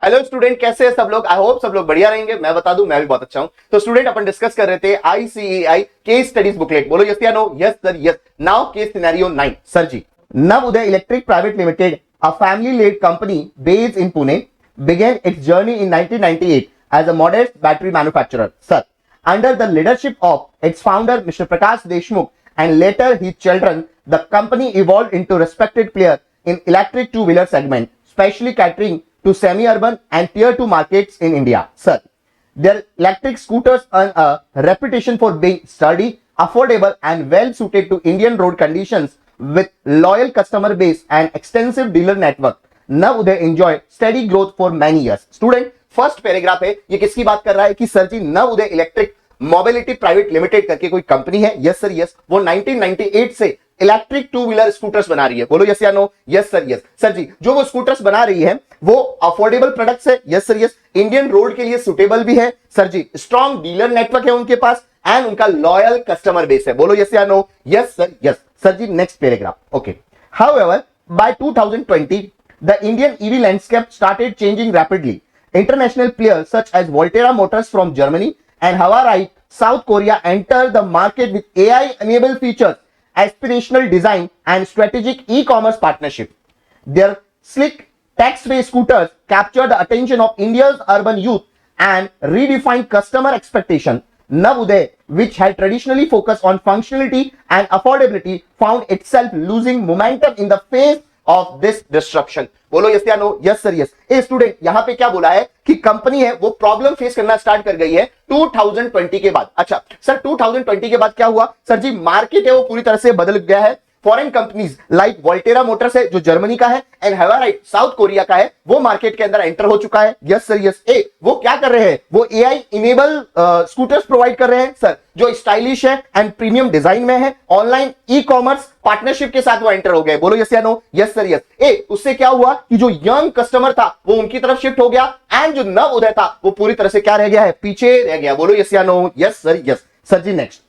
Hello student, कैसे हैं सब लोग। आई होप सब लोग बढ़िया रहेंगे। मैं बता दूं, मैं भी बहुत अच्छा हूं। तो स्टूडेंट, अपन डिस्कस कर रहे थे आईसीएआई केस स्टडीज बुकलेट। बोलो यस या no. Yes sir, yes. Now case scenario 9 sir ji. Navodaya electric private limited, a family led company based in Pune, began its journey in 1998 as a modest battery manufacturer, sir. Under the leadership of its founder Mr. Prakash Deshmukh and later his children, the company evolved into respected player in electric two-wheeler segment, specially catering to semi-urban and tier 2 markets in India, sir. Their electric scooters earn a reputation for being sturdy, affordable, and well suited to Indian road conditions with loyal customer base and extensive dealer network. Now they enjoy steady growth for many years. Student, first paragraph है, ये किसकी बात कर रहा है कि sir ji Navodaya electric mobility private limited करके कोई कंपनी है। Yes sir, yes. वो 1998 से इलेक्ट्रिक टू व्हीलर स्कूटर्स बना रही है। बोलो यस या no. Yes sir, yes. Sir ji, जो वो स्कूटर्स बना रही है वो अफोर्डेबल प्रोडक्ट्स है। Yes sir, yes. Indian road के लिए सुटेबल भी है sir ji. Strong dealer network है उनके पास एंड उनका लॉयल कस्टमर बेस है। बोलो यस या no. Yes sir, yes. Sir ji, next paragraph. Okay. However, by 2020 the Indian EV landscape started changing rapidly. International players such as Volterra Motors from Germany and Havarite South Korea entered the market with AI-enabled features, aspirational design, and strategic e-commerce partnership. Their slick tax-based scooters captured the attention of India's urban youth and redefined customer expectation. Navoday, which had traditionally focused on functionality and affordability, found itself losing momentum in the face of this disruption. बोलो yes या no. Yes sir, yes. A student, यहां पे क्या बोला है कि company है वो प्रॉब्लम फेस करना स्टार्ट कर गई है 2020 के बाद। अच्छा सर, 2020 के बाद क्या हुआ सर जी? मार्केट है वो पूरी तरह से बदल गया है। Foreign companies like Volterra Motors है जो जर्मनी का है एंड हैवाराइट साउथ कोरिया का है, वो मार्केट के अंदर एंटर हो चुका है। Yes sir, yes. ए वो क्या कर रहे हैं? वो एआई इनेबल स्कूटर्स प्रोवाइड कर रहे हैं सर, जो स्टाइलिश है एंड प्रीमियम डिजाइन में है। ऑनलाइन ई कॉमर्स पार्टनरशिप के साथ वो एंटर हो गए। बोलो यस या नो। Yes sir, yes. ए उससे क्या हुआ कि जो यंग कस्टमर था वो उनकी तरफ शिफ्ट हो गया एंड जो नवोदय था वो पूरी तरह से क्या रह गया है? पीछे रह गया। बोलो यस या no. Yes sir, yes. Sir ji, next.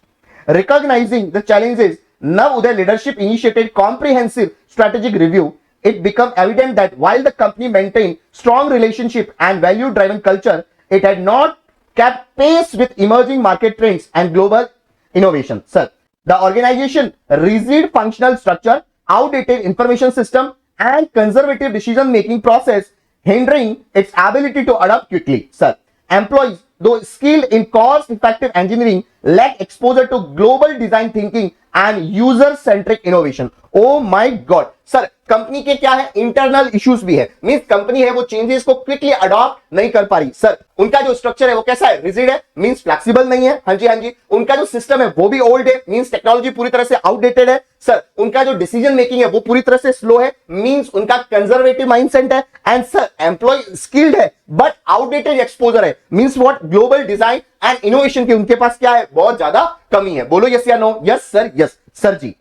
Recognizing the challenges, Navoday leadership initiated comprehensive strategic review. It became evident that while the company maintained strong relationship and value-driven culture, it had not kept pace with emerging market trends and global innovation. Sir, the organization rigid functional structure, outdated information system, and conservative decision-making process hindering its ability to adapt quickly. Sir, employees, though skilled in cost-effective engineering, lack exposure to global design thinking and user-centric innovation. Oh my God, sir company के क्या है? Internal issues भी है। Means company है वो changes को quickly adopt नहीं कर पा रही। सर उनका जो स्ट्रक्चर है वो कैसा है? रिजिड है, मींस फ्लेक्सिबल नहीं है। हाँ जी, हाँ जी। उनका जो सिस्टम है वो भी ओल्ड है, मींस टेक्नोलॉजी पूरी तरह से आउटडेटेड है। सर उनका जो डिसीजन मेकिंग है वो पूरी तरह से स्लो है, मींस उनका कंजर्वेटिव माइंडसेट है। एंड सर एम्प्लॉय स्किल्ड है बट आउटडेटेड एक्सपोजर है, means what? Global design and innovation की उनके पास क्या है? बहुत ज्यादा कमी है। बोलो यस या no. Yes sir, yes. Sir ji,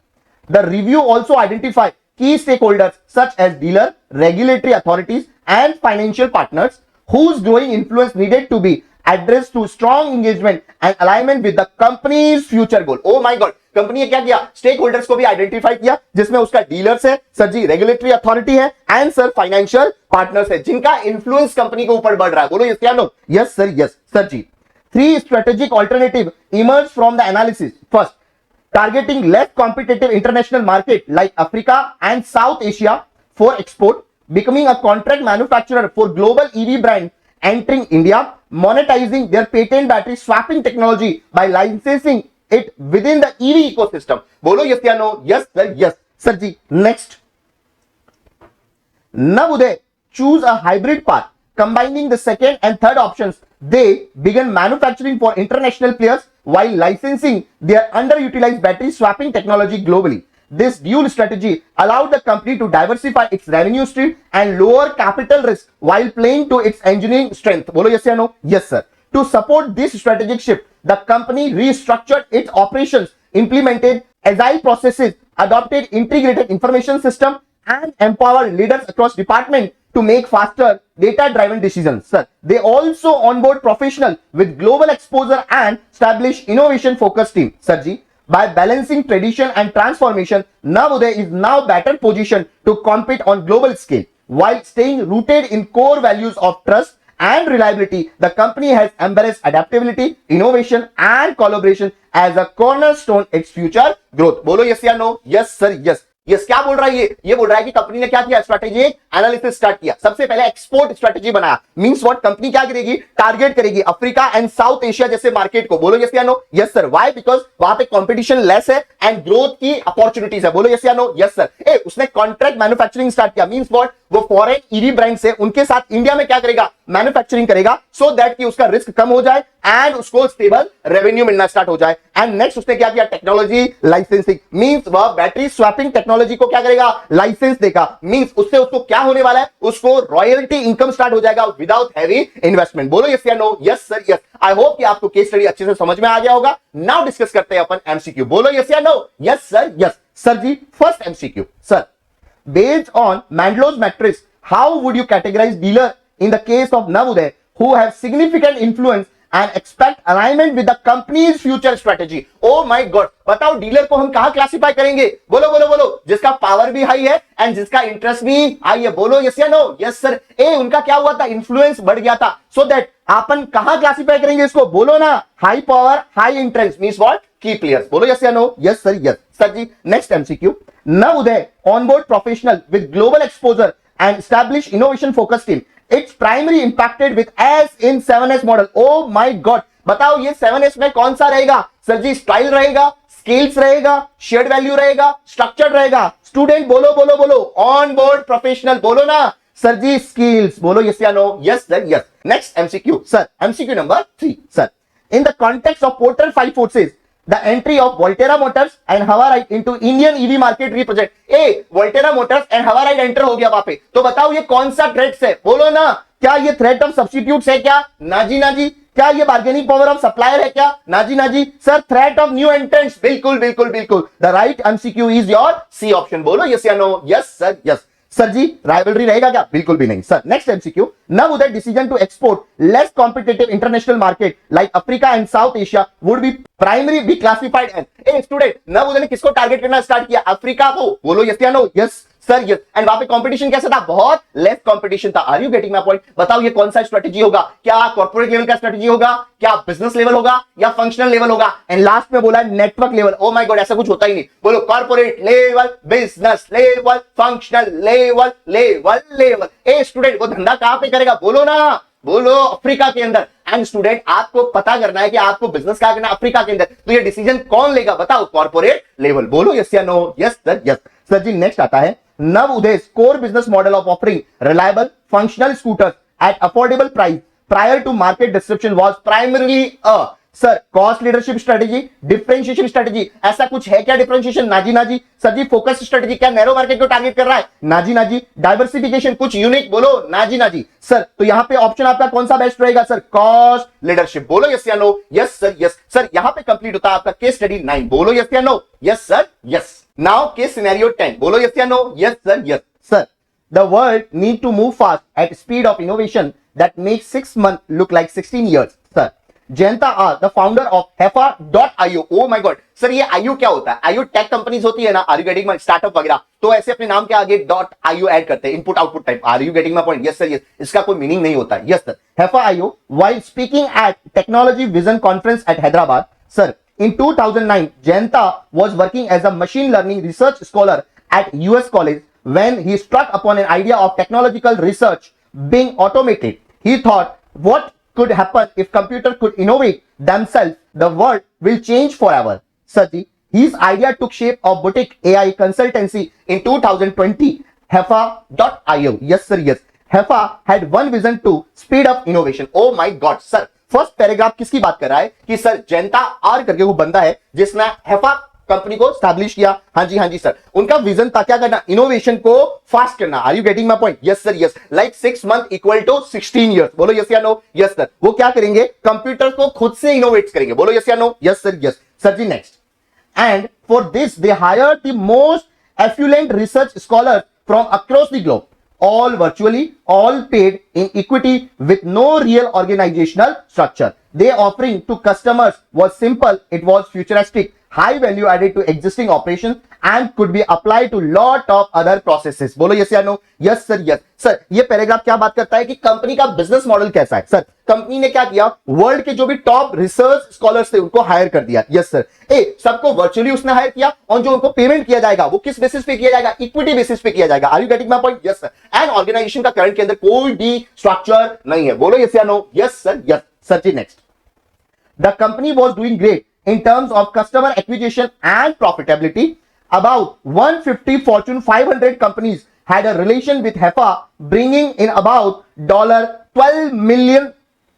the review also identified key stakeholders such as dealer, regulatory authorities, and financial partners whose growing influence needed to be addressed through strong engagement and alignment with the company's future goal. Oh my God, company ने क्या किया? Stake holders को भी identify किया, जिसमें उसका dealers है sir जी, regulatory authority है एंड सर फाइनेंशियल पार्टनर्स है, जिनका इंफ्लुएंस कंपनी के ऊपर बढ़ रहा है। बोलो यस या no. Yes sir, yes. Sir ji, 3 strategic alternative emerged from the analysis. First, targeting less competitive international market like Africa and South Asia for export, becoming a contract manufacturer for global EV brand entering India, monetizing their patent battery swapping technology by licensing it within the EV ecosystem. Bolo yes ya no? Yes sir, yes. Sir ji, next. Navoday choose a hybrid path, combining the second and third options. They began manufacturing for international players while licensing their underutilized battery swapping technology globally. This dual strategy allowed the company to diversify its revenue stream and lower capital risk while playing to its engineering strength. Bolo yes or no? Yes sir. To support this strategic shift, the company restructured its operations, implemented agile processes, adopted integrated information system, and empowered leaders across departments to make faster data-driven decisions. Sir, they also onboard professionals with global exposure and establish innovation-focused team. Sir ji, by balancing tradition and transformation, Navoday is now better positioned to compete on global scale. while staying rooted in core values of trust and reliability. The company has embraced adaptability, innovation and collaboration as a cornerstone its future growth. बोलो yes या no? Yes sir, yes. Yes क्या बोल रहा है ये बोल रहा है कि कंपनी ने क्या किया, स्ट्रैटेजी एनालिसिस स्टार्ट किया, सबसे पहले एक्सपोर्ट स्ट्रैटेजी बनाया। मींस व्हाट, कंपनी क्या करेगी, टारगेट करेगी अफ्रीका एंड साउथ एशिया जैसे मार्केट को। बोलो यस या no? Yes sir. Why? Because वहां पे कंपटीशन लेस है एंड ग्रोथ की अपॉर्चुनिटीज है। बोलो यस या नो? Yes sir. उसने कॉन्ट्रैक्ट मैन्युफैक्चरिंग स्टार्ट किया। मींस व्हाट, वो फॉरेन ईवी ब्रांड से उनके साथ इंडिया में क्या करेगा, मैन्युफैक्चरिंग करेगा, सो दैट कि उसका रिस्क कम हो जाए एंड उसको स्टेबल रेवेन्यू मिलना स्टार्ट हो जाए। एंड नेक्स्ट उसने क्या किया, टेक्नोलॉजी लाइसेंसिंग। मींस वह बैटरी स्वैपिंग टेक्नोलॉजी को क्या करेगा, लाइसेंस देगा। मींस उससे उसको क्या होने वाला है, उसको रॉयल्टी इनकम स्टार्ट हो जाएगा विदाउट हैवी इन्वेस्टमेंट। बोलो यस या no? Yes sir, yes. I hope कि आपको केस स्टडी अच्छे से समझ में आ गया होगा। नाउ डिस्कस करते हैं अपन एमसीक्यू। बोलो यस या no? Yes sir, yes. Sir ji, first MCQ, sir, based on Mandlow's matrix, how would you categorize dealer in the case of Navuday who have significant influence and expect alignment with the company's future strategy? Oh my God, बताओ dealer को हम कहां classify करेंगे? बोलो बोलो बोलो। जिसका power भी हाई है एंड जिसका इंटरेस्ट भी हाई है। बोलो यस या नो? Yes sir. उनका क्या हुआ था, इन्फ्लुएंस बढ़ गया था, सो दैट अपन कहां क्लासिफाई करेंगे इसको? बोलो ना, high power high interest means what, key players. बोलो यस या no? Yes sir, yes. Sir ji, next MCQ. Navuday onboard professional with global exposure and established innovation focused team. It's primary impacted with as in 7S model. Oh my God, बताओ ये 7S में कौन सा रहेगा? Sir ji, style रहेगा, skills रहेगा, shared value रहेगा, structure रहेगा। स्टूडेंट बोलो बोलो बोलो, ऑन बोर्ड प्रोफेशनल। बोलो ना सर जी, स्किल्स। बोलो यस या no? Yes sir, yes. Next MCQ, sir, MCQ number 3, sir, in the context of Porter 5 forces, the entry of Volterra Motors and Havarite into Indian EV market represent. Volterra Motors and Havarite enter हो गया वहां पे, तो बताओ ये कौन सा threat है? बोलो ना, क्या ये थ्रेट ऑफ सब्स्टिट्यूट्स है क्या? नाजी नाजी। क्या ये बार्गेनिंग पावर ऑफ सप्लायर है क्या? नाजी नाजी। Sir, threat of new entrants. बिल्कुल बिल्कुल बिल्कुल। The right MCQ is your C option. बोलो यस या no? Yes sir, yes. Sir ji, rivalry रहेगा क्या? बिल्कुल भी नहीं। Sir, next MCQ. Navuday decision to export less competitive international market like Africa and South Asia would be primary be classified as। Student, Navuday ने किसको target करना start किया? Africa को। बोलो यस या no? Yes sir, yes. And वहां पे competition कैसा था? बहुत लेस कंपटीशन था। Are you getting my point? बताओ ये कौन सा स्ट्रेटेजी होगा? क्या कॉर्पोरेट लेवल का स्ट्रेटेजी होगा, क्या बिजनेस लेवल होगा, या फंक्शनल लेवल होगा? एंड लास्ट में बोला network level. O my God, ऐसा कुछ होता ही नहीं। बोलो corporate level, business level, functional level, level level. Student, वो धंधा कहां पे करेगा? बोलो ना, बोलो अफ्रीका के अंदर। एंड स्टूडेंट, आपको पता करना है कि आपको बिजनेस क्या करना है अफ्रीका के अंदर, तो ये डिसीजन कौन लेगा? बताओ, कॉर्पोरेट लेवल। बोलो यस या no? Yes sir, yes. Sir ji, next आता है, Navuday's core business model of offering reliable functional scooters at affordable price prior to market disruption was primarily a, sir, cost leadership strategy, differentiation strategy. ऐसा कुछ है क्या differentiation? नाजी नाजी। Sir ji, focus strategy, क्या narrow market को target कर रहा है? नाजी नाजी। डाइवर्सिफिकेशन, कुछ यूनिक। बोलो नाजी नाजी। सर, तो यहां पे ऑप्शन आपका कौन सा बेस्ट रहेगा? Sir, cost leadership. बोलो यस या no? Yes sir, yes. Sir, यहां पे कंप्लीट होता है आपका केस स्टडी 9। बोलो यस या no? Yes sir, yes. Now case scenario 10। बोलो यस या no? Yes sir, yes. Sir, the world need to move fast at speed of innovation that makes 6 months look like 16 years. Sir, Jayanta R, the founder of Hefa.io. Oh my God, sir ये IO क्या होता है? IO tech companies होती है ना, are you getting my, startup वगैरह, तो ऐसे अपने नाम के आगे .io ऐड करते हैं, input output type. Are you getting my point? Yes sir, yes. इसका कोई मीनिंग नहीं होता है। Yes sir. Hefa.io, while speaking at Technology Vision Conference at Hyderabad, sir, in 2009, Jayanta was working as a machine learning research scholar at US College when he struck upon an idea of technological research being automated. He thought, what could happen if computer could innovate themselves? The world will change forever. Saji, his idea took shape of boutique AI consultancy in 2020, Hefa.io. Yes sir, yes. Hefa had one vision to speed up innovation. Oh my God, sir. First paragraph किसकी बात कर रहा है? कि sir, Jayanta are करके वो बंदा है जिसने हेफा कंपनी को स्टैब्लिश किया। हाँ जी सर। उनका विजन था क्या करना? इनोवेशन को फास्ट करना। Are you getting my point? Yes sir, yes. Like 6 month equal to 16 years. बोलो यस या नो? Yes sir. वो क्या करेंगे? कंप्यूटर को खुद से इनोवेट करेंगे। बोलो यस या no? Yes sir, yes. Sir ji, next. And for this they hired the most affluent research scholar from across the globe, all virtually, all paid in equity with no real organizational structure. Their offering to customers was simple, it was futuristic, high value added to existing operations and could be applied to lot of other processes. बोलो yes या no? Yes sir, yes sir. ये paragraph क्या बात करता है कि company का business model कैसा है सर? कंपनी ने क्या किया, वर्ल्ड के जो भी टॉप रिसर्च स्कॉलर्स थे उनको हायर कर दिया. Yes sir. सबको वर्चुअली उसने हायर किया और जो उनको पेमेंट किया जाएगा वो किस बेसिस पे किया जाएगा? इक्विटी बेसिस पे किया जाएगा. Are you getting my point? Yes sir. And organisation का करंट के अंदर कोई भी स्ट्रक्चर नहीं है. बोलो यस या no? Yes sir, yes sir ji. Next, the company was doing great in terms of customer acquisition and profitability. About 150 Fortune 500 companies had a relation with Heffa, bringing in about $12 million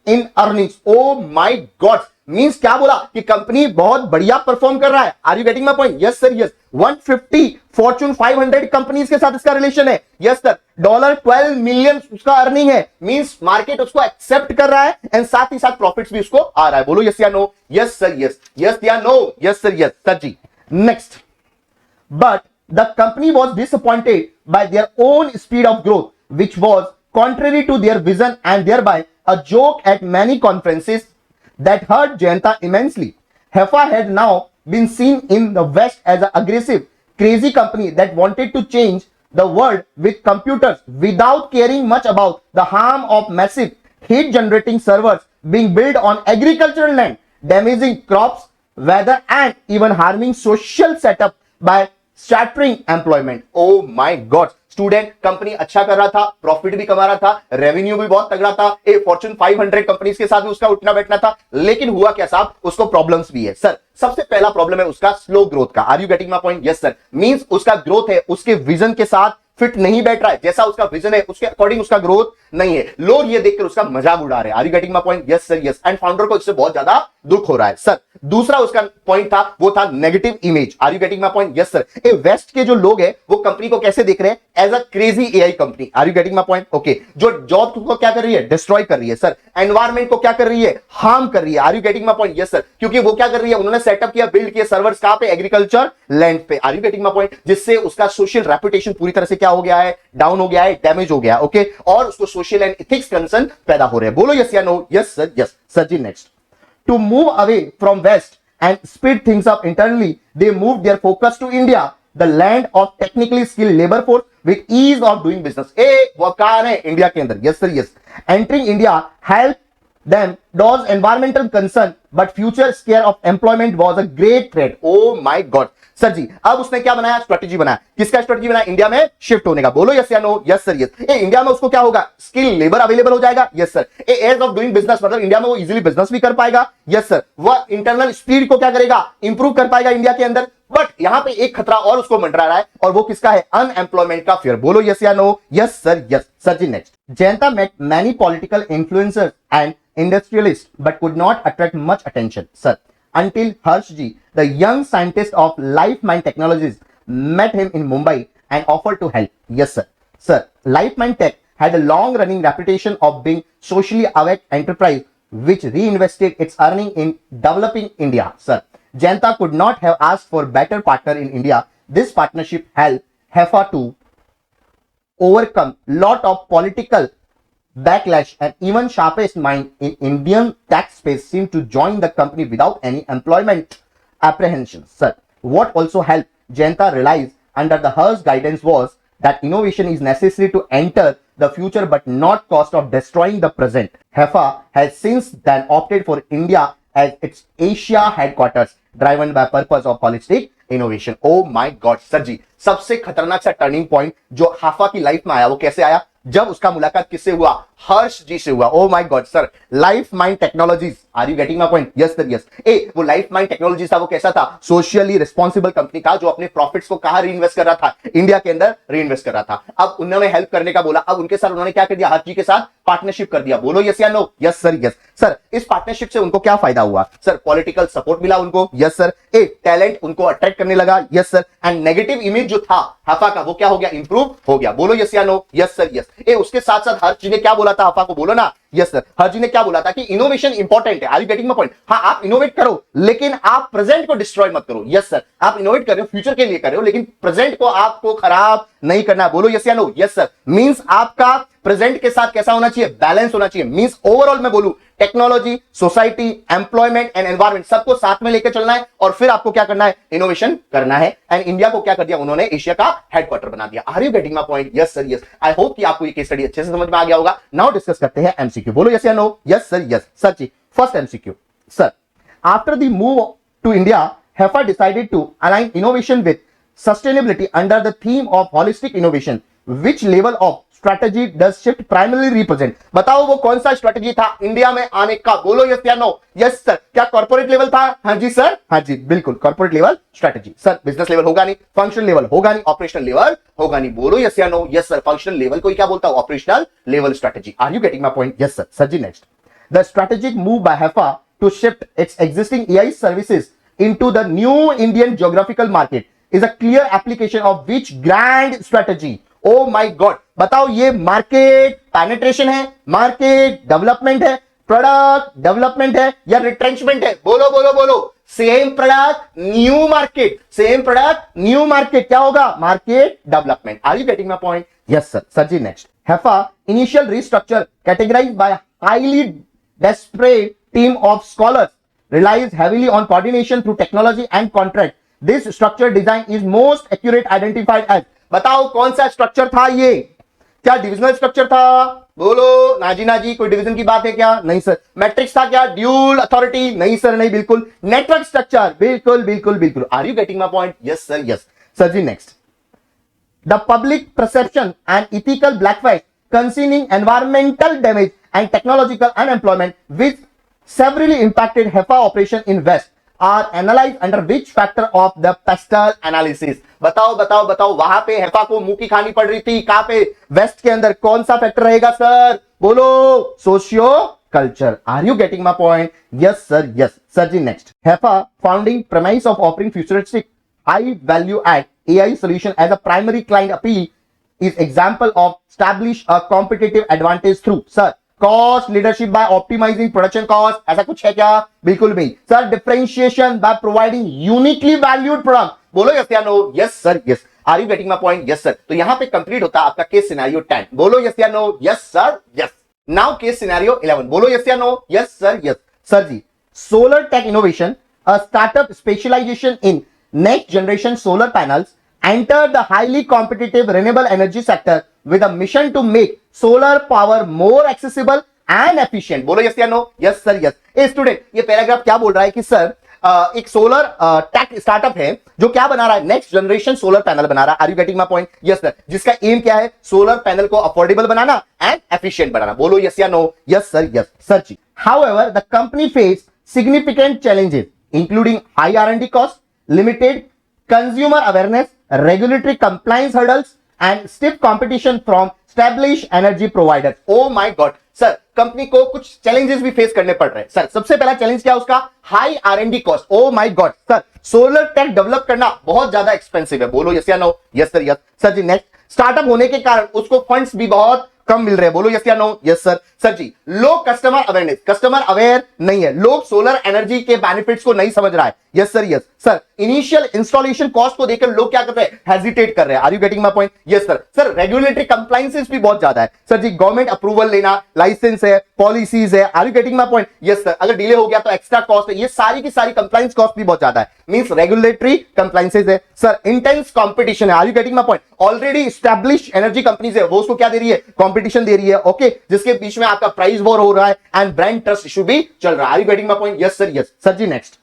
in earnings. Oh my God! Means क्या बोला कि company बहुत बढ़िया perform कर रहा है. Are you getting my point? Yes sir, yes. 150 fortune 500 companies के साथ इसका रिलेशन है. Yes sir. $12 मिलियन उसका अर्निंग है. मींस मार्केट उसको एक्सेप्ट कर रहा है एंड साथ ही साथ प्रॉफिट्स भी उसको आ रहा है. बोलो यस या no? Yes sir, yes. Yes या no? Yes sir, yes sir ji. Next, but the company was disappointed by their own speed of growth, which was contrary to their vision and thereby a joke at many conferences that hurt Jayanta immensely. Heffa had now been seen in the West as an aggressive, crazy company that wanted to change the world with computers without caring much about the harm of massive heat-generating servers being built on agricultural land, damaging crops, weather, and even harming social setup by shattering employment. Oh my God! Student, company अच्छा कर रहा था, profit भी कमा रहा था, revenue भी बहुत तगड़ा था, फॉर्च्यून 500 कंपनीज के साथ भी उसका उठना बैठना था. लेकिन हुआ क्या साहब? उसको प्रॉब्लम्स भी है सर. सबसे पहला प्रॉब्लम है उसका स्लो ग्रोथ का. Are you getting my point? Yes sir. Means उसका ग्रोथ है उसके विजन के साथ फिट नहीं बैठ रहा है. जैसा उसका विजन है उसके अकॉर्डिंग उसका ग्रोथ नहीं है. लोग ये देखकर उसका मजाक उड़ा रहे हैं. Are you getting my point? Yes sir, yes. And founder को इससे बहुत ज्यादा दुख हो रहा है सर. दूसरा उसका पॉइंट था वो था negative image. Are you getting my point? Yes sir. West के जो लोग हैं वो कंपनी को कैसे देख रहे हैं? As a crazy AI company. Are you getting my point? Okay. जो जॉब को क्या कर रही है? डिस्ट्रॉय कर रही है सर. एनवायरमेंट को क्या कर रही है? हार्म कर रही है. Are you getting my point? Yes sir. क्योंकि वो क्या कर रही है? उन्होंने सेटअप किया, बिल्ड किया सर्वर्स कहां पे? एग्रीकल्चर लैंड पे. Are you getting my point? जिससे उसका सोशल रेपुटेशन पूरी तरह से क्या हो गया है? डाउन हो गया है, डैमेज हो गया. ओके. और उसको सोशल एंड एथिक्स कंसर्न पैदा हो रहे हैं. बोलो यस या no? Yes sir, yes sir ji. Next, to move away from west and speed things up internally, they moved their focus to India, the land of technically skilled labor force with ease of doing business. वो कहां है? India के अंदर. yes sir, yes. Entering India helped them dodge environmental concern, but future scare of employment was a great threat. Oh my God. Sir ji, अब उसने क्या बनाया? Strategy बनाया. किसका स्ट्रेटेजी बनाया? इंडिया में शिफ्ट होने का. बोलो यस या no? Yes sir, yes. India में उसको क्या होगा? स्किल लेबर अवेलेबल हो जाएगा. Yes sir. Ease of doing business, मतलब इंडिया में वो इजीली बिजनेस भी कर पाएगा. Yes sir. वह इंटरनल स्पीड को क्या करेगा? इंप्रूव कर पाएगा इंडिया के अंदर. बट यहां पे एक खतरा और उसको मंडरा रहा है और वो किसका है? अनएम्प्लॉयमेंट का फियर. बोलो यस या no? Yes sir, yes sir ji. Next, Jayanta met many political influencers and industrialists but could not attract much attention, sir, until Harshji, the young scientist of LifeMind Technologies, met him in Mumbai and offered to help. Yes sir. Sir, LifeMind Tech had a long running reputation of being socially awake enterprise which reinvested its earning in developing India. Sir, Jayanta could not have asked for better partner in India. This partnership helped Heffa to overcome lot of political backlash, and even sharpest mind in Indian tax space seemed to join the company without any employment apprehensions. Sir, what also helped Jayanta realize under the Harsh guidance was that innovation is necessary to enter the future but not cost of destroying the present. Heffa has since then opted for India as its Asia headquarters, driven by purpose of holistic innovation. Oh my God, sir ji, सबसे खतरनाक सा turning point जो हाफा की life में आया वो कैसे आया? जब उसका मुलाकात किससे हुआ? हर्ष जी से हुआ. Oh my God sir. Life Mind Technologies. Are you getting my point? Yes sir, yes. वो लाइफ माइंड टेक्नोलॉजीज था, वो कैसा था? सोशली रिस्पॉन्सिबल कंपनी था जो अपने प्रॉफिट्स को कहां री इन्वेस्ट कर रहा था? इंडिया के अंदर री इन्वेस्ट कर रहा था. अब उन्होंने हेल्प करने का बोला. अब उनके साथ उन्होंने क्या कर दिया? हर्ष जी के साथ पार्टनरशिप कर दिया. बोलो यस या no? Yes sir, yes sir. इस पार्टनरशिप से उनको क्या फायदा हुआ? सर, पॉलिटिकल सपोर्ट मिला उनको. Yes sir. टैलेंट उनको अट्रैक्ट करने लगा. Yes sir. And negative image जो था हाफा का वो क्या हो गया? इंप्रूव हो गया. बोलो यस या नो? Yes sir, yes. उसके साथ साथ हर्ष जी ने क्या बोला था हाफा को? बोलो ना. Yes sir. हर्ष जी ने क्या बोला था कि इनोवेशन इंपॉर्टेंट है. Are you getting my point? हाँ, आप इनोवेट करो लेकिन आप प्रेजेंट को डिस्ट्रॉय मत करो. Yes sir. आप इनोवेट कर रहे हो, फ्यूचर के लिए कर रहे हो, लेकिन प्रेजेंट को आपको खराब नहीं करना. बोलो यस या नो? Yes sir. मींस आपका प्रेजेंट के साथ कैसा होना चाहिए, बैलेंस होना चाहिए। मींस ओवरऑल मैं बोलूं technology, society, employment and environment सबको साथ में लेकर चलना है और फिर आपको क्या करना है, इनोवेशन करना है। एंड इंडिया को क्या कर दिया उन्होंने, एशिया का हेडक्वार्टर बना दिया। Are you getting my point? Yes sir yes. I hope कि आपको ये केस स्टडी अच्छे से समझ में आ गया होगा। नाउ डिस्कस करते हैं एमसीक्यू। बोलो यस या no. Yes sir yes. Sir ji first MCQ, sir after the move to India HEFA decided to align innovation with sustainability under the theme of holistic innovation. Which level of strategy does shift primarily represent? बताओ वो कौन सा strategy था India में आने का? बोलो yes या नो। Yes sir. क्या कॉर्पोरेट लेवल था? हाँ जी सर। हाँ जी बिल्कुल corporate level strategy. Sir business level होगा नहीं, फंक्शनल लेवल होगा नहीं, ऑपरेशनल लेवल होगा नहीं। बोलो यस या no. Yes sir. Functional level को क्या बोलता है? Operational level strategy. Are you getting my point? Yes sir. Sir ji next, the strategic move by HEFA to shift its existing AI services into the new Indian geographical market is a clear application of which grand strategy? Oh my God! बताओ ये market penetration है, market development है, product development है या retrenchment है? बोलो बोलो बोलो। Same product new market, same product new market, क्या होगा? Market development. Are you getting my point? Yes sir. Sir ji next, HEFA initial restructure categorized by highly disparate team of scholars relies heavily on coordination through technology and contract. This structure design is most accurate identified as, बताओ कौन सा structure था ये? क्या divisional structure था? बोलो नाजी Nazi. कोई डिवीजन की बात है क्या? नहीं सर। मैट्रिक्स था क्या? Dual authority? नहीं सर नहीं बिल्कुल। Network structure? बिल्कुल बिल्कुल बिल्कुल। Are you getting my point? Yes sir yes. Sir ji next, the public perception and ethical blackface concerning environmental damage and technological unemployment which severely impacted HEFA operation in West are analyzed under which factor of the Pastel analysis? बताओ बताओ बताओ, वहां पे HEFA को मुंह की खानी पड़ रही थी, कहां पे? वेस्ट के अंदर। कौन सा फैक्टर रहेगा सर? बोलो socio culture. Are you getting my point? Yes sir yes. Sir ji next, HEFA founding premise of offering futuristic high value add AI solution as a primary client appeal is example of establish a competitive advantage through, sir, cost leadership by optimizing production cost, ऐसा कुछ है क्या? बिल्कुल भी। Sir differentiation by providing uniquely valued product। बोलो yes या no. Yes sir yes. Are you getting my point? Yes sir. तो यहां पे कंप्लीट होता है आपका केस सिनेरियो 10। बोलो यस या no. Yes sir yes. Now case scenario 11। बोलो यस या no. Yes sir yes. Sir ji, Solar Tech Innovation, a startup specialization in next generation solar panels entered the highly competitive renewable energy sector with a mission to make solar power more accessible and efficient. बोलो yes या no. Yes sir yes. A student, ये paragraph क्या बोल रहा है कि sir एक solar tech startup है जो क्या बना रहा है? नेक्स्ट जनरेशन सोलर पैनल बना रहा है। Are you getting my point? Yes sir. जिसका एम क्या है? सोलर पैनल को अफोर्डेबल बनाना एंड एफिशिएंट बनाना। बोलो यस या no. Yes sir yes. Sir ji, however the company face significant challenges including high R&D costs, limited consumer awareness, regulatory compliance hurdles and stiff competition from established energy providers. Oh my God! Sir company को कुछ challenges भी face करने पड़ रहे हैं। Sir सबसे पहला challenge क्या है उसका? High R&D cost. Oh my God sir, solar tech develop करना बहुत ज्यादा एक्सपेंसिव है। बोलो यस या no. Yes sir yes. Sir ji next, startup होने के कारण उसको फंड्स भी बहुत कम मिल रहे हैं। बोलो यस या नो। Yes sir. सर जी, लो कस्टमर अवेयरनेस, कस्टमर अवेयर नहीं है, लोग सोलर एनर्जी के बेनिफिट्स को नहीं समझ रहा है। Yes sir yes. Sir initial installation cost को देखकर लोग क्या कर रहे हैं? हेजिटेट कर रहे हैं। Are you getting my point? Yes sir. Sir regulatory compliances भी बहुत ज्यादा है। सर जी, गवर्नमेंट अप्रूवल लेना, लाइसेंस है, पॉलिसीज है। Are you getting my point? Yes sir. अगर डिले हो गया तो एक्स्ट्रा कॉस्ट है। ये सारी की सारी कंप्लायंस कॉस्ट भी बहुत ज्यादा है। मींस रेगुलेटरी कंप्लायंसेस है। सर इंटेंस कंपटीशन है। Are you getting my point? Already established energy companies है, वो उसको क्या दे रही है? कंपटीशन दे रही है। ओके, जिसके बीच में आपका प्राइस वॉर हो रहा है एंड ब्रांड ट्रस्ट इशू भी चल रहा है। Are you getting my point? Yes sir yes. Sir ji next,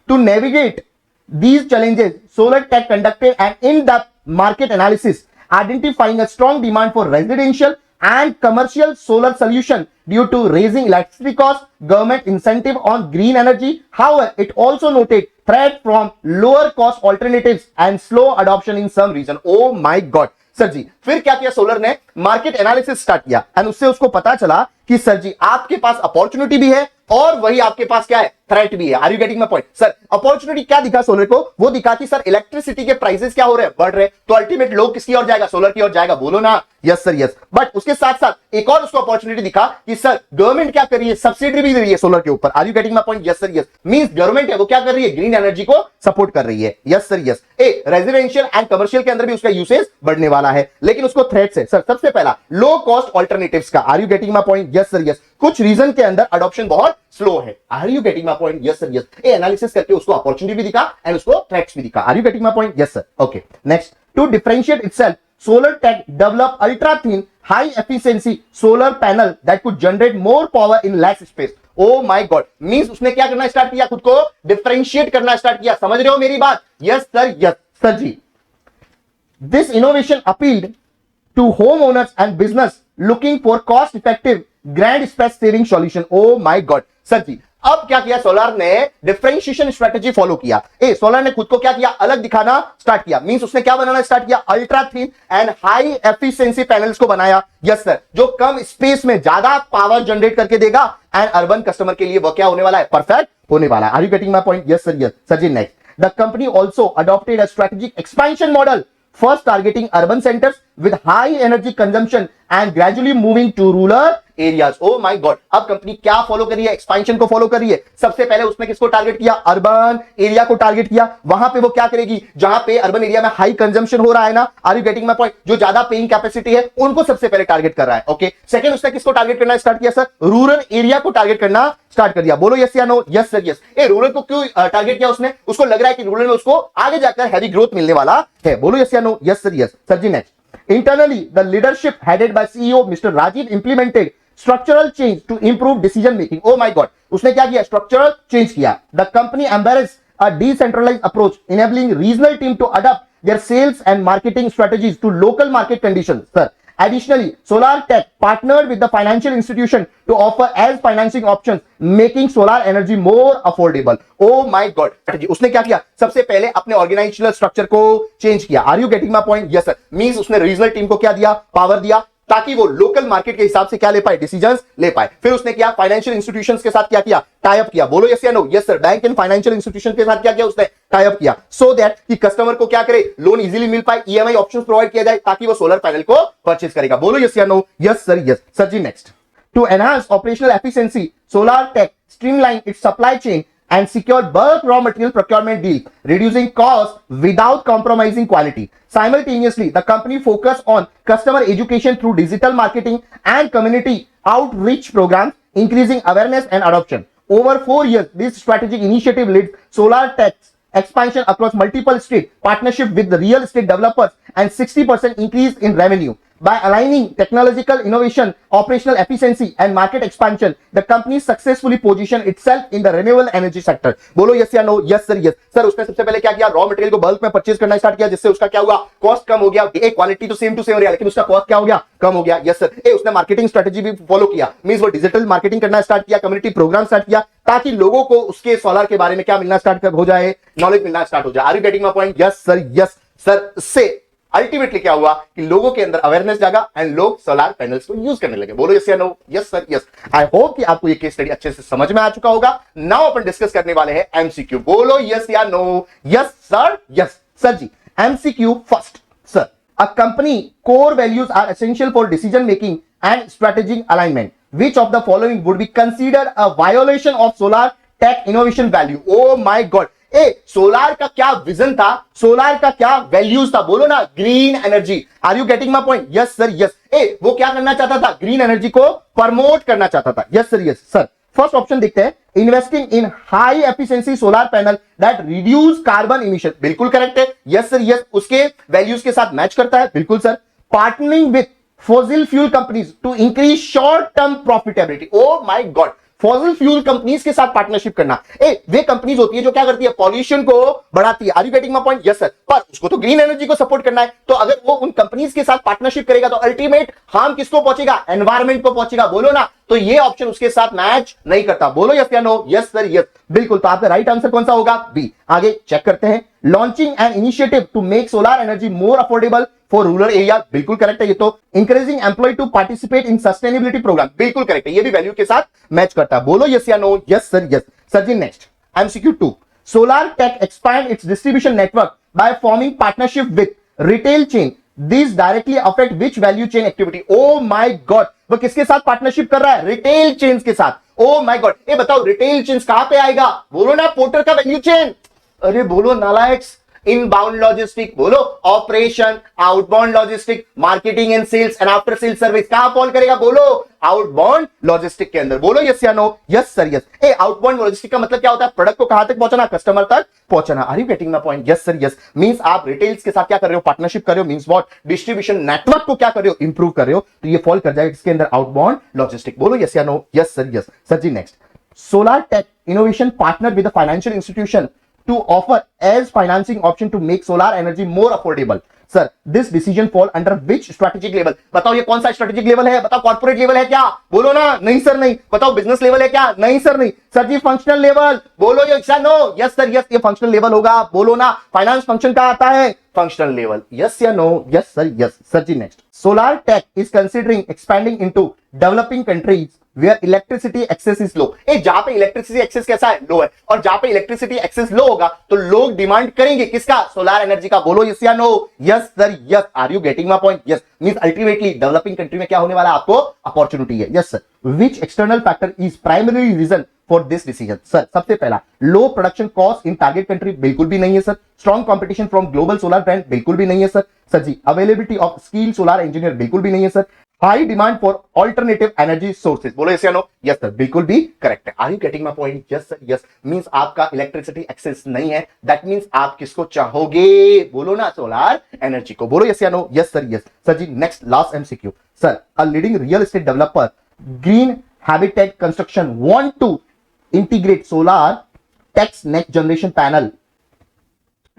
to navigate these challenges, Solar Tech conducted an in-depth market analysis identifying a strong demand for residential and commercial solar solution due to raising electricity costs, government incentive on green energy. However, it also noted threat from lower cost alternatives and slow adoption in some region. Oh my God! Sir ji, फिर क्या किया Solar ने? Market analysis start किया and उससे उसको पता चला कि सर जी आपके पास अपॉर्चुनिटी भी है और वही आपके पास क्या है? थ्रेट भी है। Are you getting my point? Sir opportunity क्या दिखा सोलर को? वो दिखा कि सर इलेक्ट्रिसिटी के प्राइसेस क्या हो रहे हैं, बढ़ रहे हैं, तो अल्टीमेट लोग किसकी ओर जाएगा? सोलर की ओर जाएगा। बोलो ना यस सर यस। बट उसके साथ साथ एक और उसको अपॉर्चुनिटी दिखा कि सर गवर्नमेंट क्या कर रही है? सब्सिडी भी दे रही है सोलर के ऊपर। Are you getting my point? Yes sir yes. Means government है वो क्या कर रही है? ग्रीन एनर्जी को सपोर्ट कर रही है। Yes sir yes. A residential and commercial के अंदर भी उसका यूसेज बढ़ने वाला है, लेकिन उसको थ्रेट्स है। सर सबसे पहला लो कॉस्ट ऑल्टरनेटिव्स का। Are you getting my point? Yes sir yes. कुछ रीजन के अंदर अडॉप्शन बहुत स्लो है। Are you getting my point? Yes sir yes. A analysis करके उसको अपॉर्चुनिटी भी दिखा एंड उसको थ्रेट्स भी दिखा। Are you getting my point? Yes sir. Okay next, to differentiate itself Solar Tech develop ultra thin high efficiency solar panel that could generate more power in less space. Oh my God, means उसने क्या करना start किया? खुद को differentiate करना start किया। समझ रहे हो मेरी बात? Yes sir yes. Sir ji, this innovation appealed to homeowners and business looking for cost effective grand space saving solution. Oh my God, sir ji अब क्या किया? सोलर ने डिफरेंशिएशन स्ट्रेटजी फॉलो किया। सोलर ने खुद को क्या किया? अलग दिखाना स्टार्ट किया। मींस उसने क्या बनाना स्टार्ट किया? Ultra thin and high efficiency panels को बनाया। यस सर, जो कम स्पेस में ज्यादा पावर जनरेट करके देगा एंड अर्बन कस्टमर के लिए वो क्या होने वाला है? परफेक्ट होने वाला है। Are you getting my point? Yes sir yes. Sir ji next, the company also adopted a strategic expansion model, first targeting urban centers with high energy consumption and gradually moving to rural areas. Oh my God, अब company क्या follow कर रही है? Expansion को follow कर रही है। सबसे पहले उसने किसको टारगेट किया? अर्बन एरिया को टारगेट किया। वहां पे वो क्या करेगी? जहां पे अर्बन एरिया में हाई कंजम्पशन हो रहा है ना, are you getting my point, जो ज्यादा पेइंग कैपेसिटी है उनको सबसे पहले टारगेट कर रहा है। ओके सेकंड, उसने किसको टारगेट करना स्टार्ट किया? सर रूरल एरिया को टारगेट करना स्टार्ट कर दिया। बोलो यस या नो? Yes sir yes. ए रूरल को क्यों टारगेट किया उसने? उसको लग रहा है कि रूरल में उसको आगे जाकर हैवी ग्रोथ मिलने वाला है। बोलो यस या no? Yes sir yes. Sir ji next, internally the leadership headed by CEO Mr. Rajiv implemented structural change to improve decision making. Oh my God, उसने क्या किया? structural change किया। The company embraced a decentralized approach enabling regional team to adapt their sales and marketing strategies to local market conditions. Sir, additionally, Solar Tech partnered with the financial institution to offer as financing options, making solar energy more affordable. Oh my God, उसने क्या किया? सबसे पहले अपने organisational structure को change किया। Are you getting my point? Yes sir. Means उसने regional team को क्या दिया? पावर दिया, ताकि वो लोकल मार्केट के हिसाब से क्या ले पाए? डिसीजंस ले पाए। फिर उसने क्या? फाइनेंशियल इंस्टीट्यूशंस के साथ क्या किया? टाई अप किया। बोलो यस या no? Yes sir. Bank and financial institution के साथ क्या किया उसने? टाई अप किया, सो दैट कि कस्टमर को क्या करे? लोन इजीली मिल पाए, ईएमआई ऑप्शंस प्रोवाइड किया जाए ताकि वो सोलर पैनल को परचेज करेगा। बोलो यस या no? Yes sir yes. Sir ji next, to enhance operational efficiency Solar Tech streamline its supply chain and secure bulk raw material procurement deals, reducing costs without compromising quality. Simultaneously, the company focused on customer education through digital marketing and community outreach programs, increasing awareness and adoption. Over 4 years, this strategic initiative led Solar Tech's expansion across multiple states, partnership with the real estate developers, and 60% increase in revenue. By aligning technological innovation, operational efficiency, and market expansion, the company successfully positioned itself in the renewable energy sector. बोलो yes या no? Yes sir yes. Sir उसने सबसे पहले क्या किया? Raw material को bulk में purchase करना स्टार्ट किया, जिससे उसका क्या हुआ? कॉस्ट कम हो गया। क्वालिटी तो सेम टू सेम हो रहा है, लेकिन उसका कॉस्ट क्या हो गया? कम हो गया। Yes sir. उसने मार्केटिंग स्ट्रेटेजी भी फॉलो किया। मींस वो डिजिटल मार्केटिंग करना स्टार्ट किया, कम्युनिटी प्रोग्राम स्टार्ट किया, ताकि लोगों को उसके सोलर के बारे में क्या मिलना स्टार्ट हो जाए? नॉलेज मिलना स्टार्ट हो जाए। Are you getting my point? Yes sir yes. Sir से अल्टीमेटली क्या हुआ कि लोगों के अंदर अवेयरनेस जागा एंड लोग सोलर पैनल्स को यूज करने लगे। बोलो यस या no? Yes sir yes. I hope कि आपको ये केस स्टडी अच्छे से समझ में आ चुका होगा। नाउ अपन डिस्कस करने वाले हैं एमसीक्यू। बोलो यस या no? Yes sir yes. Sir ji MCQ first, sir a company core values are essential for decision making and strategic alignment, which of the following would be considered a violation of Solar Tech Innovation value? Oh my God, solar का क्या vision था? Solar का क्या values था? बोलो ना, green energy. Are you getting my point? Yes sir yes. वो क्या करना चाहता था? ग्रीन एनर्जी को प्रमोट करना चाहता था। Yes sir yes. Sir first option देखते हैं, investing in high efficiency solar panel that reduce carbon emission. बिल्कुल करेक्ट है। Yes sir yes. उसके वैल्यूज के साथ मैच करता है। बिल्कुल sir. Partnering with fossil fuel companies to increase short term profitability. Oh my God, fossil fuel companies के साथ पार्टनरशिप करना। वे कंपनीज होती है जो क्या करती है? पॉल्यूशन को बढ़ाती है। Are you getting my point? Yes sir. पर उसको तो ग्रीन एनर्जी को सपोर्ट करना है, तो अगर वो उन कंपनीज के साथ पार्टनरशिप करेगा तो अल्टीमेट हार्म किसको पहुंचेगा? एनवायरमेंट को पहुंचेगा। बोलो ना, तो ये ऑप्शन उसके साथ मैच नहीं करता। बोलो यस या नो? Yes sir yes. बिल्कुल। तो आपका राइट आंसर कौन सा होगा? बी। आगे चेक करते हैं, launching an initiative to make solar energy more affordable for rural area. बिल्कुल करेक्ट है ये तो। Encouraging employ to participate in sustainability programme. बिल्कुल करेक्ट है, ये भी वैल्यू के साथ मैच करता है। बोलो यस या no? Yes sir yes. Sir ji next MCQ 2, solar tech expand its distribution network by forming partnership with retail chain, this directly affect which value chain activity. Oh my god, वो किसके साथ partnership कर रहा है? Retail chains के साथ। ओ my God, ये बताओ रिटेल चेन्स कहां पे आएगा? बोलो ना पोर्टर का वैल्यू चेन। अरे बोलो नालायक्स, इनबाउंड लॉजिस्टिक, बोलो operation, outbound logistic, marketing and sales and after sales service कहां फॉल करेगा? बोलो आउटबाउंड लॉजिस्टिक के अंदर। बोलो यस या नो? Yes sir yes. ए आउटबाउंड लॉजिस्टिक का मतलब क्या होता है? प्रोडक्ट को कहां तक पहुंचाना? कस्टमर तक पहुंचाना। Are you getting my point? Yes sir yes. Means आप रिटेल्स के साथ क्या कर रहे हो? पार्टनरशिप कर रहे हो। Means what? डिस्ट्रीब्यूशन नेटवर्क को क्या कर रहे हो? इंप्रूव कर रहे हो। तो ये फॉल कर जाएगा इसके अंदर, आउटबाउंड लॉजिस्टिक। बोलो यस या no? Yes sir yes. Sir ji next, solar tech innovation partner with the financial institution to offer as financing option to make solar energy more affordable. Sir, this decision fall under which strategic level? बताओ ये कौन सा strategic level है? बताओ corporate level है क्या? बोलो ना। नहीं सर नहीं। बताओ business level है क्या? नहीं सर नहीं। सर जी functional level। बोलो yes या no? Yes sir yes, ये functional level होगा। बोलो ना finance function का आता है? Functional level। Yes या no? Yes sir yes। Sir ji next, solar tech is considering expanding into developing countries where electricity access is low। जहां पे इलेक्ट्रिसिटी एक्सेस कैसा है? लो है। और जहां पे इलेक्ट्रिसिटी एक्सेस लो होगा तो लोग डिमांड करेंगे किसका? सोलार एनर्जी का। बोलो यस या no? Yes sir yes. Are you getting my point? Yes. Means ultimately developing country में क्या होने वाला है? आपको अपॉर्चुनिटी है। Yes sir. Which external factor is primary reason for this decision? Sir सबसे पहला, low production cost in target country, बिल्कुल भी नहीं है sir. Strong competition from global solar brand, बिल्कुल भी नहीं है sir. Sir ji availability of skill solar engineer, बिल्कुल भी नहीं है सर। High demand for alternative energy sources. बोलो यस या नो? यस सर, बिल्कुल भी करेक्ट है। Are you getting my point? Yes sir yes. Means आपका इलेक्ट्रिसिटी एक्सेस नहीं है, दैट मींस आप किसको चाहोगे? बोलो ना सोलार एनर्जी को। बोलो यस या no? Yes sir yes. Sir ji next last MCQ, sir a leading real estate developer green habitat construction want to integrate solar tech's next generation panel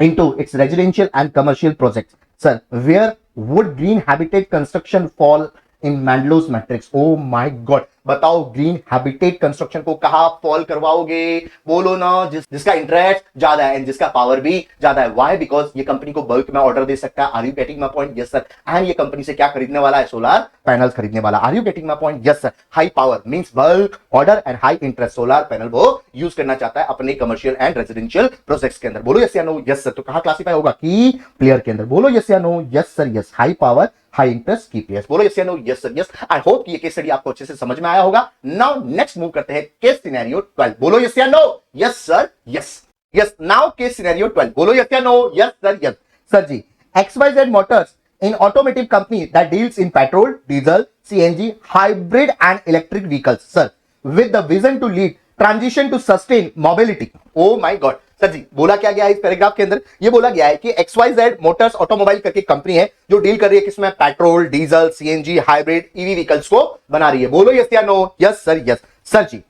into its residential and commercial projects. Sir, where would green habitat construction fall in Mandlow's matrix? Oh my God, बताओ green habitat construction को कहां fall करवाओगे? बोलो ना जिसका interest ज्यादा है and जिसका पावर भी ज्यादा है। व्हाई? बिकॉज ये कंपनी को बल्क में ऑर्डर दे सकता है। Are you getting my point? Yes sir. And ये कंपनी से क्या खरीदने वाला है? सोलर पैनल्स खरीदने वाला। Are you getting my point? Yes sir. High power means bulk order and high interest solar panel वो यूज करना चाहता है अपने कमर्शियल एंड रेजिडेंशियल प्रोजेक्ट्स के अंदर। बोलो यस या नो? Yes sir. तो कहां क्लासिफाई होगा? की प्लेयर के अंदर। बोलो यस या no? Yes sir yes. High power high interest की प्लेयर्स। बोलो यस या no? Yes sir yes. I hope कि ये केस स्टडी आपको अच्छे से समझ में आया होगा। नाउ नेक्स्ट मूव करते हैं केस सिनेरियो 12। बोलो यस या no? Yes sir yes. Yes now case scenario 12। बोलो यस या no? Yes sir yes. Sir ji XYZ Motors, an automotive company that deals in petrol, diesel, CNG, hybrid and electric vehicles, sir, with the vision to lead transition to sustain mobility. Oh my God, sir ji बोला क्या गया है इस paragraph के अंदर? ये बोला गया है कि XYZ मोटर्स ऑटोमोबाइल करके कंपनी है जो डील कर रही है किसमें? Petrol, diesel, CNG, hybrid, EV vehicles को बना रही है। बोलो यस या no? Yes sir yes. Sir ji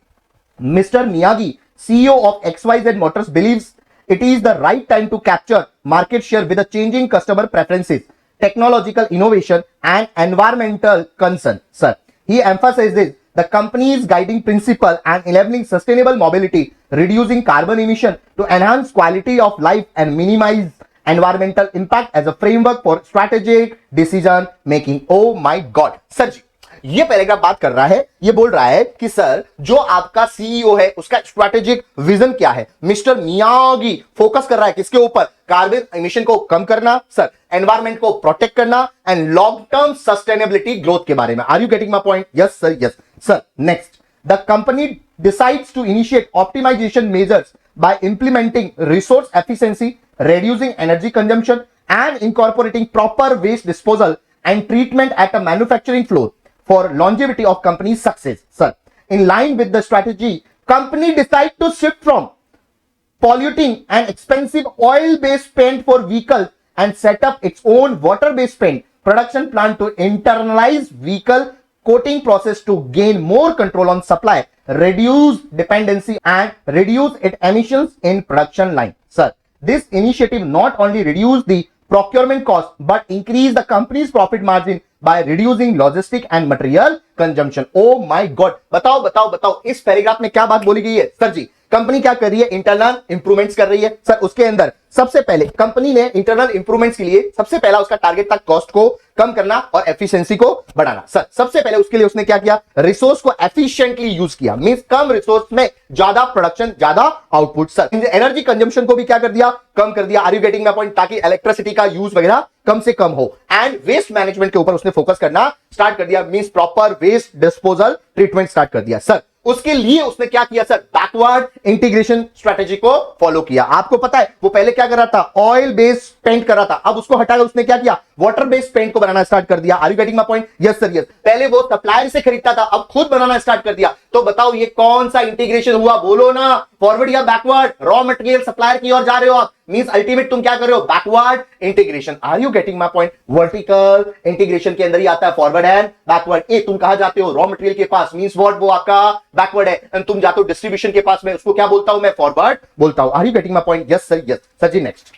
mister Miyagi, CEO of XYZ Motors, believes it is the right time to capture market share with the changing customer preferences, technological innovation and environmental concern. Sir, he emphasizes the company's guiding principle and enabling sustainable mobility, reducing carbon emission to enhance quality of life and minimize environmental impact as a framework for strategic decision making. Oh my God, sir जी ये paragraph बात कर रहा है, ये बोल रहा है कि सर जो आपका सीईओ है उसका स्ट्रैटेजिक विजन क्या है? मिस्टर मियागी फोकस कर रहा है किसके ऊपर? कार्बन एमिशन को कम करना, सर एनवायरमेंट को प्रोटेक्ट करना and long term sustainability growth के बारे में। Are you getting my point? Yes sir yes. Sir next, the company decides to initiate optimisation measures by implementing resource efficiency, reducing energy consumption and incorporating proper waste disposal and treatment at a manufacturing floor for longevity of company's success. Sir, in line with the strategy, company decide to shift from polluting and expensive oil-based paint for vehicles and set up its own water-based paint production plant to internalize vehicle coating process to gain more control on supply, reduce dependency and reduce its emissions in production line. Sir, this initiative not only reduce the procurement cost but increase the company's profit margin by reducing logistic and material consumption. Oh my God, बताओ बताओ बताओ इस paragraph में क्या बात बोली गई है? सर जी कंपनी क्या कर रही है, इंटरनल इंप्रूवमेंट्स कर रही है सर। उसके अंदर सबसे पहले कंपनी ने इंटरनल इंप्रूवमेंट्स के लिए सबसे पहला उसका टारगेट था कॉस्ट को कम करना और एफिशिएंसी को बढ़ाना सर। सबसे पहले उसके लिए उसने क्या किया, रिसोर्स को एफिशिएंटली यूज किया, मींस कम रिसोर्स में ज्यादा प्रोडक्शन, ज्यादा आउटपुट सर। एनर्जी कंजम्पशन को भी क्या कर दिया, कम कर दिया। Are you getting my point, ताकि इलेक्ट्रिसिटी का यूज वगैरह कम से कम हो। एंड वेस्ट मैनेजमेंट के ऊपर उसने फोकस करना स्टार्ट कर दिया, means proper waste disposal treatment start कर दिया सर। उसके लिए उसने क्या किया सर, बैकवर्ड इंटीग्रेशन स्ट्रेटेजी को फॉलो किया। आपको पता है वो पहले क्या कर रहा था, ऑयल बेस्ड पेंट कर रहा था, अब उसको हटाकर उसने क्या किया, वाटर बेस्ड पेंट को बनाना स्टार्ट कर दिया। Are you getting my point, yes sir yes. पहले वो सप्लायर से खरीदता था, अब खुद बनाना स्टार्ट कर दिया। तो बताओ ये कौन सा इंटीग्रेशन हुआ, बोलो ना, फॉरवर्ड या बैकवर्ड? रॉ मटेरियल सप्लायर की ओर जा रहे हो आप, मींस अल्टीमेट तुम क्या कर रहे हो, backward integration. Are you getting my point? Vertical integration के अंदर ही आता है फॉरवर्ड एंड बैकवर्ड। ए तुम कहां जाते हो, रॉ मटेरियल के पास, मींस व्हाट, वो आपका बैकवर्ड है। एंड तुम जाते हो डिस्ट्रीब्यूशन के पास में, उसको क्या बोलता हूं मैं, फॉरवर्ड बोलता हूं। Are you getting my point? Yes sir yes sir ji. Next,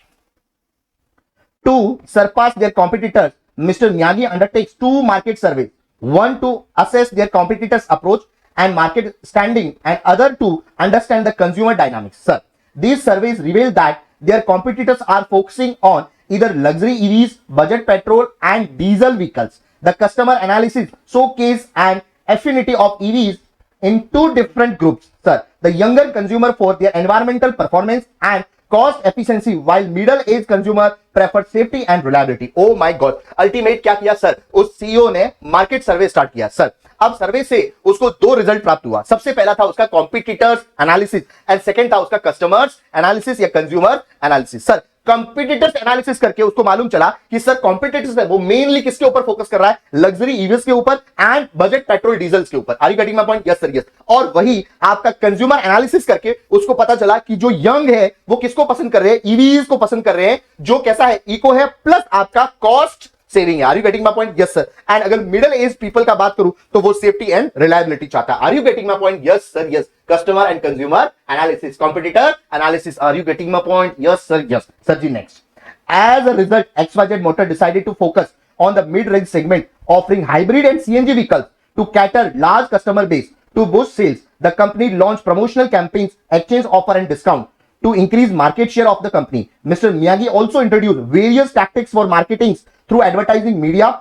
to surpass their competitors, Mr. Miyagi undertakes 2 market surveys, one to assess their competitors' approach and market standing, and other to understand the consumer dynamics. Sir, these surveys reveal that their competitors are focusing on either luxury EVs, budget petrol, and diesel vehicles. The customer analysis showcase an affinity of EVs in 2 different groups. Sir, the younger consumer for their environmental performance and cost efficiency, while middle age consumer prefer safety and reliability. Oh my god, ultimate क्या किया sir, उस CEO ने market सर्वे start किया sir. अब सर्वे से उसको 2 result प्राप्त हुआ। सबसे पहला था उसका कॉम्पिटिटर्स एनालिसिस एंड सेकंड था उसका कस्टमर्स एनालिसिस या consumer analysis sir. Competitors analysis करके उसको मालूम चला कि सर कॉम्पिटिटर्स है वो मेनली किसके ऊपर फोकस कर रहा है, लग्जरी ईवीज के ऊपर एंड बजट पेट्रोल डीजल्स के ऊपर। Are you getting my point? Yes sir yes. और वही आपका कंज्यूमर एनालिसिस करके उसको पता चला कि जो यंग है वो किसको पसंद कर रहे हैं, ईवीज को पसंद कर रहे हैं, जो कैसा है, इको है प्लस आपका कॉस्ट सेविंग है। Are you getting my point? Yes sir. And अगर मिडिल एज पीपल का बात करूं तो वो सेफ्टी एंड रिलायबिलिटी चाहता है। Are you getting my point? Yes sir yes. Customer and consumer analysis, competitor analysis. Are you getting my point? Yes sir yes sir ji. Next, as a result, XYZ Motor decided to focus on the mid-range segment, offering hybrid and CNG vehicles to cater large customer base. To boost sales, the company launched promotional campaigns, exchange offer and discount to increase market share of the company. Mr. Miyagi also introduced various tactics for marketing through advertising, media,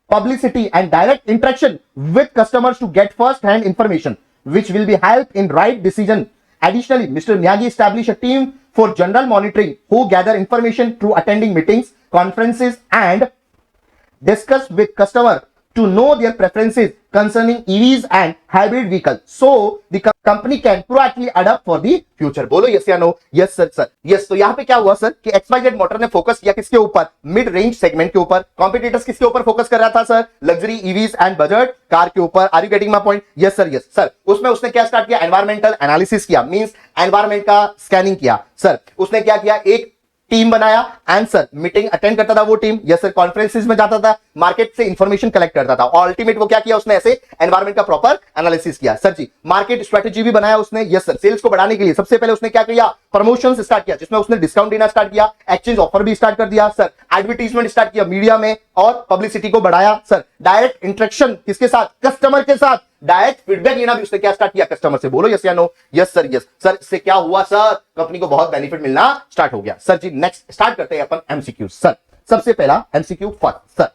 publicity and direct interaction with customers to get first-hand information, which will be help in right decision. Additionally, Mr. Miyagi established a team for general monitoring who gather information through attending meetings, conferences and discuss with customer to know their preferences concerning EVs and hybrid vehicles, so the company can proactively adapt for the future. बोलो yes या no? Yes sir sir yes। तो यहाँ पे क्या हुआ sir कि XYZ motor ने focus किया किसके ऊपर, मिड रेंज सेगमेंट के ऊपर। कॉम्पिटिटर्स किसके ऊपर फोकस कर रहा था sir, luxury EVs and budget car के ऊपर। Are you getting my point? Yes sir yes sir. उसमें उसने क्या स्टार्ट किया, एनवायरमेंटल एनालिसिस किया, मींस एनवायरमेंट का स्कैनिंग किया सर। उसने क्या किया, एक टीम बनाया एंड सर मीटिंग अटेंड करता था वो टीम, यस सर, कॉन्फ्रेंसेस में जाता था, मार्केट से इंफॉर्मेशन कलेक्ट करता था और अल्टीमेट वो क्या किया, उसने ऐसे एनवायरमेंट का प्रॉपर एनालिसिस किया सर जी। मार्केट स्ट्रेटेजी भी बनाया उसने, यस सर। सेल्स को बढ़ाने के लिए सबसे पहले उसने क्या किया, प्रमोशंस स्टार्ट किया जिसमें उसने डिस्काउंट देना स्टार्ट किया, एक्सचेंज ऑफर भी स्टार्ट कर दिया सर, एडवर्टाइजमेंट स्टार्ट किया मीडिया में और पब्लिसिटी को बढ़ाया सर। डायरेक्ट इंटरेक्शन किसके साथ, कस्टमर के साथ, डायरेक्ट फीडबैक लेना भी उसने क्या स्टार्ट किया, कस्टमर से। बोलो यस या no? Yes sir yes sir. इससे क्या हुआ सर, कंपनी को बहुत बेनिफिट मिलना स्टार्ट हो गया सर जी। नेक्स्ट स्टार्ट करते हैं अपन एमसीक्यू सर। सबसे पहला MCQ first sir,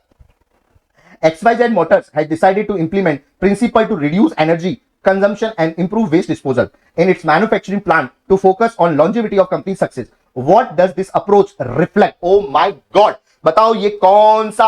XYZ Motors has decided to implement principle to reduce energy consumption and improve waste disposal in its manufacturing plant to focus on longevity of company success. What does this approach reflect? Oh my God, बताओ ये कौन सा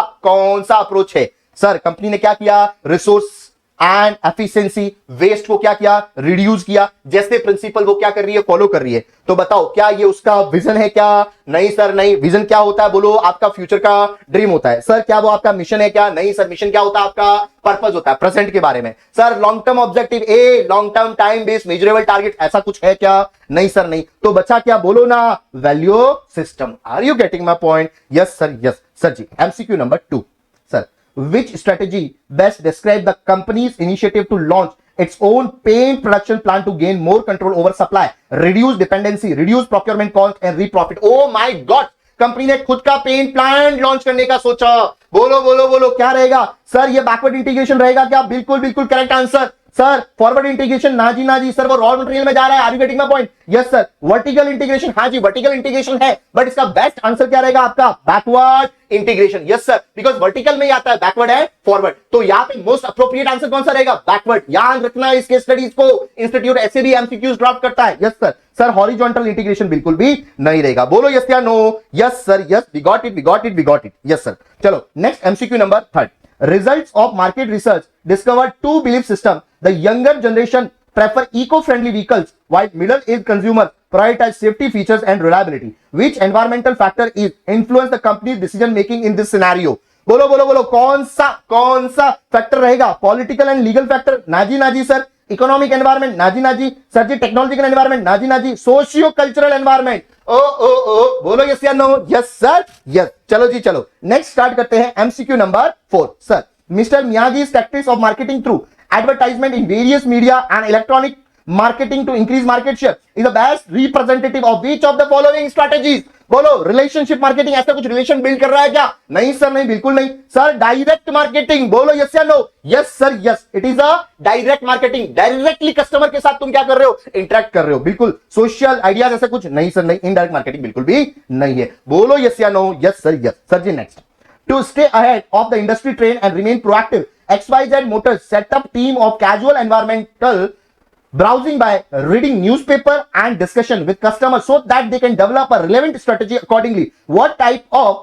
approach है sir. Company ने क्या किया, resource and efficiency, waste को क्या किया, रिड्यूस किया। जैसे प्रिंसिपल वो क्या कर रही है, फॉलो कर रही है। तो बताओ क्या ये उसका विजन है क्या? नहीं सर नहीं। विजन क्या होता है, बोलो आपका फ्यूचर का ड्रीम होता है सर। क्या वो आपका मिशन है क्या? नहीं सर। मिशन क्या होता है आपका, पर्पस होता है प्रेजेंट के बारे में sir. Long term objective uh, long term time based measurable target, ऐसा कुछ है क्या? नहीं सर नहीं। तो बच्चा क्या, बोलो ना, value system. Are you getting my point? Yes sir yes sir ji. MCQ number 2 sir, which strategy best describe the company's initiative to launch its own paint production plant to gain more control over supply, reduce dependency, reduce procurement cost and reap profit? Oh my God, company ने खुद का paint plant launch करने का सोचा। बोलो बोलो बोलो क्या रहेगा सर, ये बैकवर्ड इंटीग्रेशन रहेगा क्या? बिल्कुल बिल्कुल correct answer sir forward integration ना जी सर, वो रॉ मटेरियल में जा रहा है, are you getting my point? Yes sir. Vertical integration, हाँ जी वर्टिकल इंटीग्रेशन है, बट इसका बेस्ट आंसर क्या रहेगा आपका? Backward integration. Yes sir, because vertical में ही आता है, बैकवर्ड है फॉरवर्ड, तो यहां पे मोस्ट अप्रोप्रिएट आंसर कौन सा रहेगा? बैकवर्ड। याद रखना इसके स्टडीज को, इंस्टीट्यूट ऐसे भी एमसीक्यूज ड्राफ्ट करता है। Yes sir. Sir horizontal integration बिल्कुल भी नहीं रहेगा। बोलो यस या no? Yes sir yes, we got it we got it we got it. Yes sir. चलो next MCQ number 3। Results of market research discovered two belief system. The younger generation prefer eco-friendly vehicles, while middle-aged consumers prioritize safety features and reliability. Which environmental factor is influence the company's decision making in this scenario? बोलो बोलो बोलो, कौन सा factor रहेगा? Political and legal factor? ना जी sir. Economic environment? ना जी सर जी। Technological environment? ना जी। Socio cultural environment? ओ बोलो यस या नो? Yes sir yes. चलो जी चलो, नेक्स्ट स्टार्ट करते हैं एमसीक्यू नंबर 4। सर मिस्टर मियाजी's tactics of marketing through advertisement in various media and electronic marketing to increase market share is the best representative of which of the following strategies? बोलो, relationship marketing, ऐसा कुछ relation build कर रहा है क्या? नहीं sir नहीं, बिल्कुल नहीं सर। Direct marketing? बोलो यस या no? Yes sir yes, it is a direct marketing. Directly customer के साथ तुम क्या कर रहे हो? इंटरेक्ट कर रहे हो। बिल्कुल। सोशल आइडियाज ऐसा कुछ नहीं सर नहीं, इनडायरेक्ट मार्केटिंग बिल्कुल भी नहीं है। बोलो यस या no? Yes sir yes. Sir ji next. To stay ahead of the industry trend and remain proactive, XYZ Motors set up team of casual environmental browsing by reading newspaper and discussion with customers so that they can develop a relevant strategy accordingly. What type of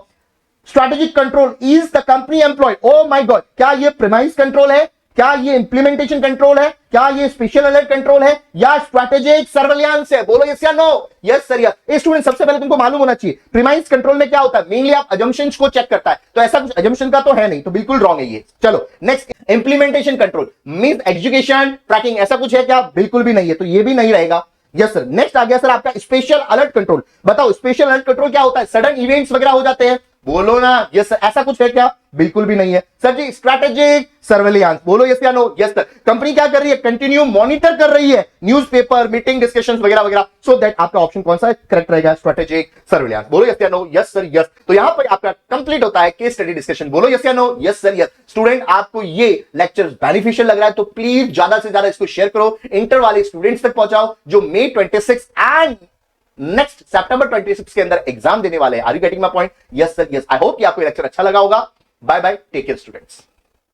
strategic control is the company employed? Oh my God, क्या ये premise control है? क्या ये implementation control है? क्या ये special alert control है या स्ट्रेटेजिक सर्वेलियांस है? बोलो यस या no? Yes sir yes. A student, सबसे पहले तुमको मालूम होना चाहिए प्रीमाइस कंट्रोल में क्या होता है। मेनली आप अजम्पशंस को चेक करता है, तो ऐसा कुछ अजम्पशन का तो है नहीं, तो बिल्कुल रॉन्ग है ये। चलो next, implementation control means execution tracking, ऐसा कुछ है क्या? बिल्कुल भी नहीं है, तो ये भी नहीं रहेगा। Yes sir. नेक्स्ट आ गया सर आपका स्पेशल अलर्ट कंट्रोल। बताओ स्पेशल अलर्ट कंट्रोल क्या होता है? सडन इवेंट्स वगैरह हो जाते हैं, बोलो ना यस सर। ऐसा कुछ है क्या? बिल्कुल भी नहीं है सर जी। स्ट्रैटेजिक सर्वेलियांस? बोलो यस या नो? Yes sir. कंपनी क्या कर रही है? कंटिन्यू मॉनिटर कर रही है न्यूज़पेपर, मीटिंग, डिस्कशंस वगैरह वगैरह, सो दैट आपका ऑप्शन कौन सा करेक्ट रहेगा? स्ट्रैटेजिक सर्वेलियांस। बोलो यस या नो? Yes sir yes. तो यहां पर आपका कंप्लीट होता है केस स्टडी डिस्कशन। बोलो यस या no? Yes sir yes. Student, आपको ये लेक्चर बेनिफिशियल लग रहा है तो प्लीज ज्यादा से ज्यादा इसको शेयर करो, इंटर वाले स्टूडेंट्स तक पहुंचाओ जो May 26 एंड नेक्स्ट September 26 के अंदर एग्जाम देने वाले हैं। Are you getting my point? Yes sir yes. I hope कि आपको ये लेक्चर अच्छा लगा होगा। Bye bye, take care students.